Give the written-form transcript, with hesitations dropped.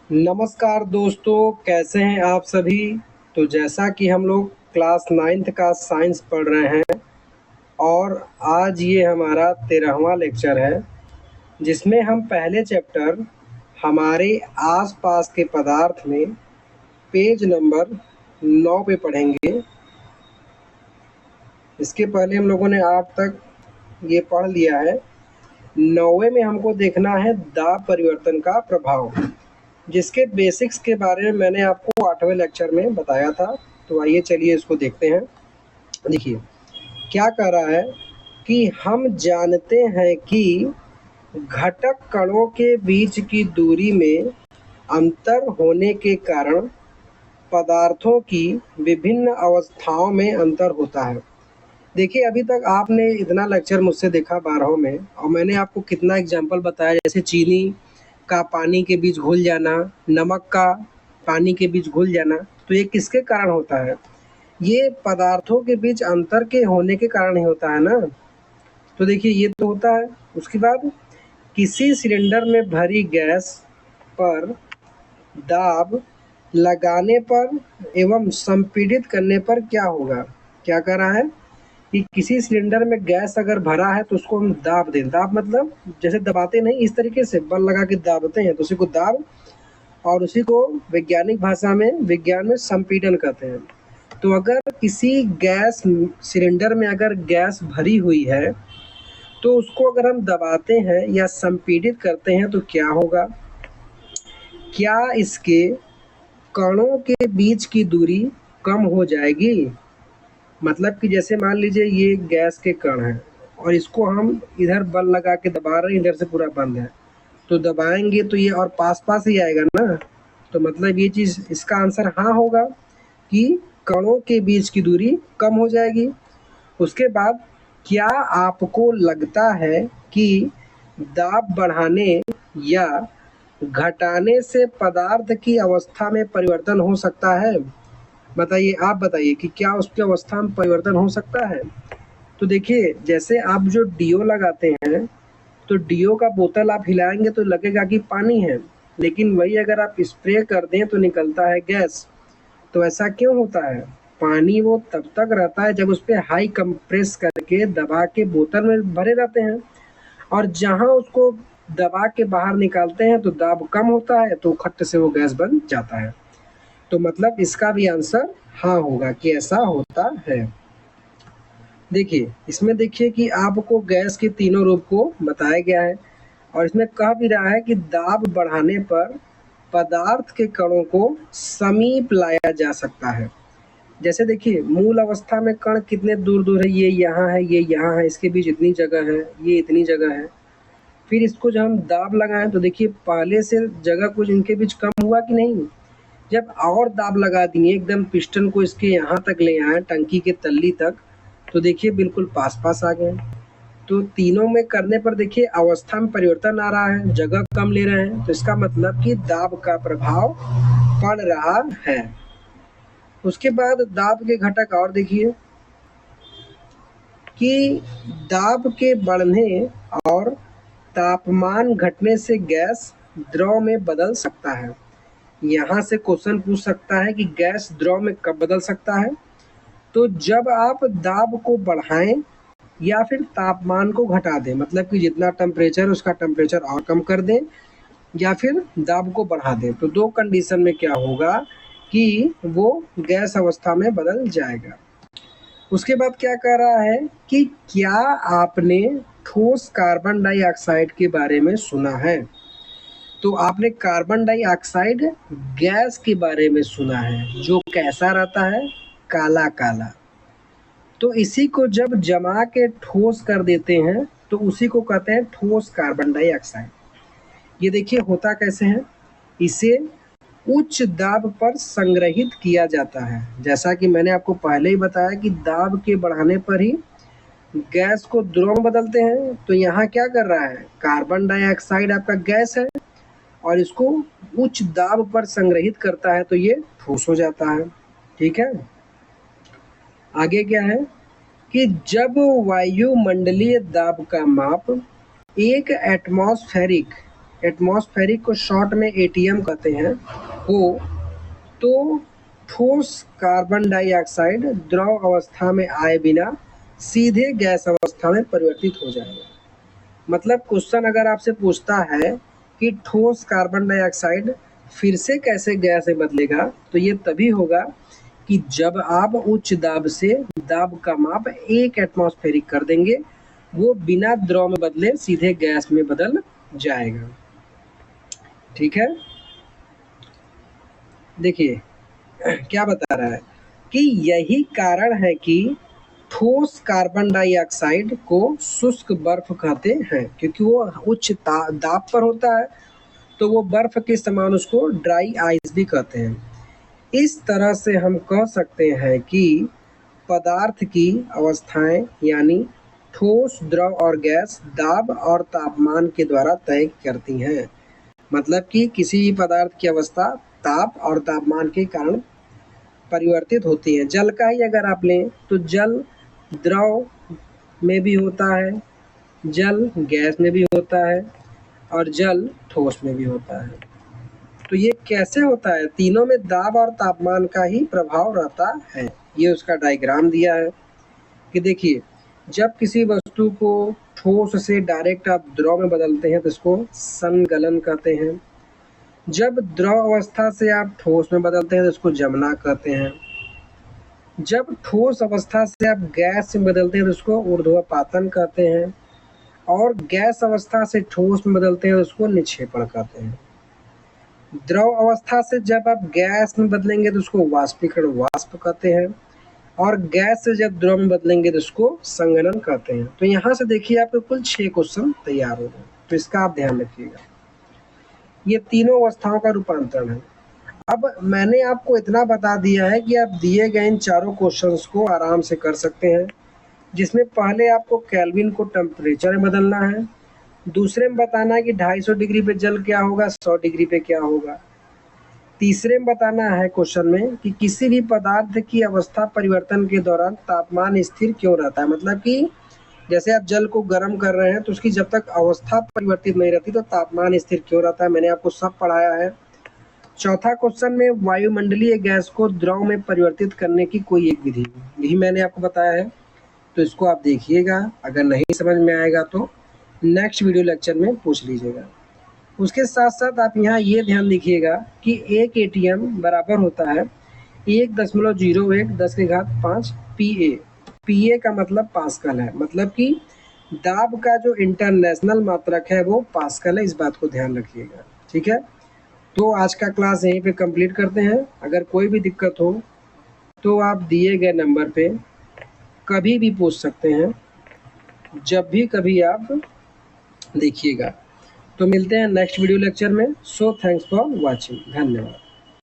नमस्कार दोस्तों, कैसे हैं आप सभी। तो जैसा कि हम लोग क्लास 9th का साइंस पढ़ रहे हैं और आज ये हमारा 13वां लेक्चर है, जिसमें हम पहले चैप्टर हमारे आसपास के पदार्थ में पेज नंबर 9 पे पढ़ेंगे। इसके पहले हम लोगों ने आज तक ये पढ़ लिया है। 9वें में हमको देखना है दाब परिवर्तन का प्रभाव, जिसके बेसिक्स के बारे में मैंने आपको 8वें लेक्चर में बताया था। तो आइए चलिए इसको देखते हैं। देखिए क्या कह रहा है कि हम जानते हैं कि घटक कणों के बीच की दूरी में अंतर होने के कारण पदार्थों की विभिन्न अवस्थाओं में अंतर होता है। देखिए अभी तक आपने इतना लेक्चर मुझसे देखा 12 में, और मैंने आपको कितना एग्जाम्पल बताया, जैसे चीनी का पानी के बीच घुल जाना, नमक का पानी के बीच घुल जाना। तो ये किसके कारण होता है? ये पदार्थों के बीच अंतर के होने के कारण ही होता है ना। तो देखिए ये तो होता है। उसके बाद किसी सिलेंडर में भरी गैस पर दाब लगाने पर एवं संपीड़ित करने पर क्या होगा? क्या कह रहा है कि किसी सिलेंडर में गैस अगर भरा है तो उसको हम दाब दें। दाब मतलब जैसे दबाते नहीं, इस तरीके से बल लगा के दाबते हैं, तो उसी को दाब, और उसी को वैज्ञानिक भाषा में विज्ञान में संपीड़न कहते हैं। तो अगर किसी गैस सिलेंडर में अगर गैस भरी हुई है तो उसको अगर हम दबाते हैं या संपीड़ित करते हैं तो क्या होगा? क्या इसके कणों के बीच की दूरी कम हो जाएगी? मतलब कि जैसे मान लीजिए ये गैस के कण हैं और इसको हम इधर बल लगा के दबा रहे हैं, इधर से पूरा बंद है, तो दबाएंगे तो ये और पास पास ही आएगा ना। तो मतलब ये चीज़, इसका आंसर हाँ होगा कि कणों के बीच की दूरी कम हो जाएगी। उसके बाद क्या आपको लगता है कि दाब बढ़ाने या घटाने से पदार्थ की अवस्था में परिवर्तन हो सकता है? बताइए, आप बताइए कि क्या उसकी अवस्था में परिवर्तन हो सकता है? तो देखिए जैसे आप जो डीओ लगाते हैं, तो डीओ का बोतल आप हिलाएंगे तो लगेगा कि पानी है, लेकिन वही अगर आप स्प्रे कर दें तो निकलता है गैस। तो ऐसा क्यों होता है? पानी वो तब तक रहता है जब उस पर हाई कंप्रेस करके दबा के बोतल में भरे रहते हैं, और जहां उसको दबा के बाहर निकालते हैं तो दाब कम होता है, तो खट्ट से वो गैस बन जाता है। तो मतलब इसका भी आंसर हाँ होगा कि ऐसा होता है। देखिए इसमें देखिए कि आपको गैस के तीनों रूप को बताया गया है, और इसमें कह भी रहा है कि दाब बढ़ाने पर पदार्थ के कणों को समीप लाया जा सकता है। जैसे देखिए मूल अवस्था में कण कितने दूर दूर है, ये यहाँ है, ये यहाँ है, इसके बीच इतनी जगह है, ये इतनी जगह है। फिर इसको जब हम दाब लगाएं तो देखिए पहले से जगह कुछ इनके बीच कम हुआ कि नहीं। जब और दाब लगा दिए, एकदम पिस्टन को इसके यहाँ तक ले आए, टंकी के तल्ली तक, तो देखिए बिल्कुल पास पास आ गए। तो तीनों में करने पर देखिए अवस्था में परिवर्तन आ रहा है, जगह कम ले रहे हैं, तो इसका मतलब कि दाब का प्रभाव पड़ रहा है। उसके बाद दाब के घटक और देखिए कि दाब के बढ़ने और तापमान घटने से गैस द्रव में बदल सकता है। यहाँ से क्वेश्चन पूछ सकता है कि गैस द्रव में कब बदल सकता है? तो जब आप दाब को बढ़ाएं या फिर तापमान को घटा दें, मतलब कि जितना टेम्परेचर उसका टेम्परेचर और कम कर दें या फिर दाब को बढ़ा दें, तो दो कंडीशन में क्या होगा कि वो गैस अवस्था में बदल जाएगा। उसके बाद क्या कह रहा है कि क्या आपने ठोस कार्बन डाइऑक्साइड के बारे में सुना है? तो आपने कार्बन डाइऑक्साइड गैस के बारे में सुना है, जो कैसा रहता है? काला काला। तो इसी को जब जमा के ठोस कर देते हैं तो उसी को कहते हैं ठोस कार्बन डाइऑक्साइड। ये देखिए होता कैसे है, इसे उच्च दाब पर संग्रहित किया जाता है। जैसा कि मैंने आपको पहले ही बताया कि दाब के बढ़ाने पर ही गैस को द्रव में बदलते हैं। तो यहाँ क्या कर रहा है, कार्बन डाइऑक्साइड आपका गैस है और इसको उच्च दाब पर संग्रहित करता है, तो ये ठोस हो जाता है। ठीक है, आगे क्या है कि जब वायुमंडलीय दाब का माप 1 एटमॉस्फेरिक एटमॉस्फेरिक को शॉर्ट में एटीएम कहते हैं, हो तो ठोस कार्बन डाइऑक्साइड द्रव अवस्था में आए बिना सीधे गैस अवस्था में परिवर्तित हो जाएगा। मतलब क्वेश्चन अगर आपसे पूछता है कि ठोस कार्बन डाइऑक्साइड फिर से कैसे गैस में बदलेगा, तो ये तभी होगा कि जब आप उच्च दाब से दाब का माप 1 एटमॉस्फेरिक कर देंगे, वो बिना द्रव में बदले सीधे गैस में बदल जाएगा। ठीक है, देखिए क्या बता रहा है कि यही कारण है कि ठोस कार्बन डाइऑक्साइड को शुष्क बर्फ कहते हैं, क्योंकि वो उच्च दाब पर होता है, तो वो बर्फ के समान उसको ड्राई आइस भी कहते हैं। इस तरह से हम कह सकते हैं कि पदार्थ की अवस्थाएं यानी ठोस, द्रव और गैस दाब और तापमान के द्वारा तय करती हैं। मतलब कि किसी भी पदार्थ की अवस्था ताप और तापमान के कारण परिवर्तित होती है। जल का ही अगर आप लें तो जल द्रव में भी होता है, जल गैस में भी होता है और जल ठोस में भी होता है। तो ये कैसे होता है? तीनों में दाब और तापमान का ही प्रभाव रहता है। ये उसका डायग्राम दिया है कि देखिए, जब किसी वस्तु को ठोस से डायरेक्ट आप द्रव में बदलते हैं तो इसको संगलन कहते हैं। जब द्रव अवस्था से आप ठोस में बदलते हैं तो इसको जमना कहते हैं। जब ठोस अवस्था से आप गैस में बदलते हैं तो उसको ऊर्ध्वपातन कहते हैं, और गैस अवस्था से ठोस में बदलते हैं तो उसको निक्षेपण कहते हैं। द्रव अवस्था से जब आप गैस में बदलेंगे तो उसको वाष्पीकरण वाष्प कहते हैं, और गैस से जब द्रव में बदलेंगे तो उसको संघनन कहते हैं। तो यहाँ से देखिए आपके कुल 6 क्वेश्चन तैयार हो गए, तो इसका आप ध्यान रखिएगा। ये तीनों अवस्थाओं का रूपांतरण है। अब मैंने आपको इतना बता दिया है कि आप दिए गए इन चारों क्वेश्चंस को आराम से कर सकते हैं, जिसमें पहले आपको केल्विन को टेम्परेचर में बदलना है, दूसरे में बताना है कि 250 डिग्री पे जल क्या होगा, 100 डिग्री पे क्या होगा, तीसरे में बताना है क्वेश्चन में कि किसी भी पदार्थ की अवस्था परिवर्तन के दौरान तापमान स्थिर क्यों रहता है। मतलब कि जैसे आप जल को गर्म कर रहे हैं तो उसकी जब तक अवस्था परिवर्तित नहीं रहती तो तापमान स्थिर क्यों रहता है, मैंने आपको सब पढ़ाया है। चौथा क्वेश्चन में वायुमंडलीय गैस को द्रव में परिवर्तित करने की कोई एक विधि भी मैंने आपको बताया है, तो इसको आप देखिएगा। अगर नहीं समझ में आएगा तो नेक्स्ट वीडियो लेक्चर में पूछ लीजिएगा। उसके साथ साथ आप यहाँ ये ध्यान लिखिएगा कि एक एटीएम बराबर होता है 1.01 10⁵ PA। PA का मतलब पास्कल है, मतलब कि दाब का जो इंटरनेशनल मात्रक है वो पास्कल है, इस बात को ध्यान रखिएगा। ठीक है, तो आज का क्लास यहीं पे कंप्लीट करते हैं। अगर कोई भी दिक्कत हो तो आप दिए गए नंबर पे कभी भी पूछ सकते हैं, जब भी कभी आप देखिएगा। तो मिलते हैं नेक्स्ट वीडियो लेक्चर में। सो थैंक्स फॉर वॉचिंग, धन्यवाद।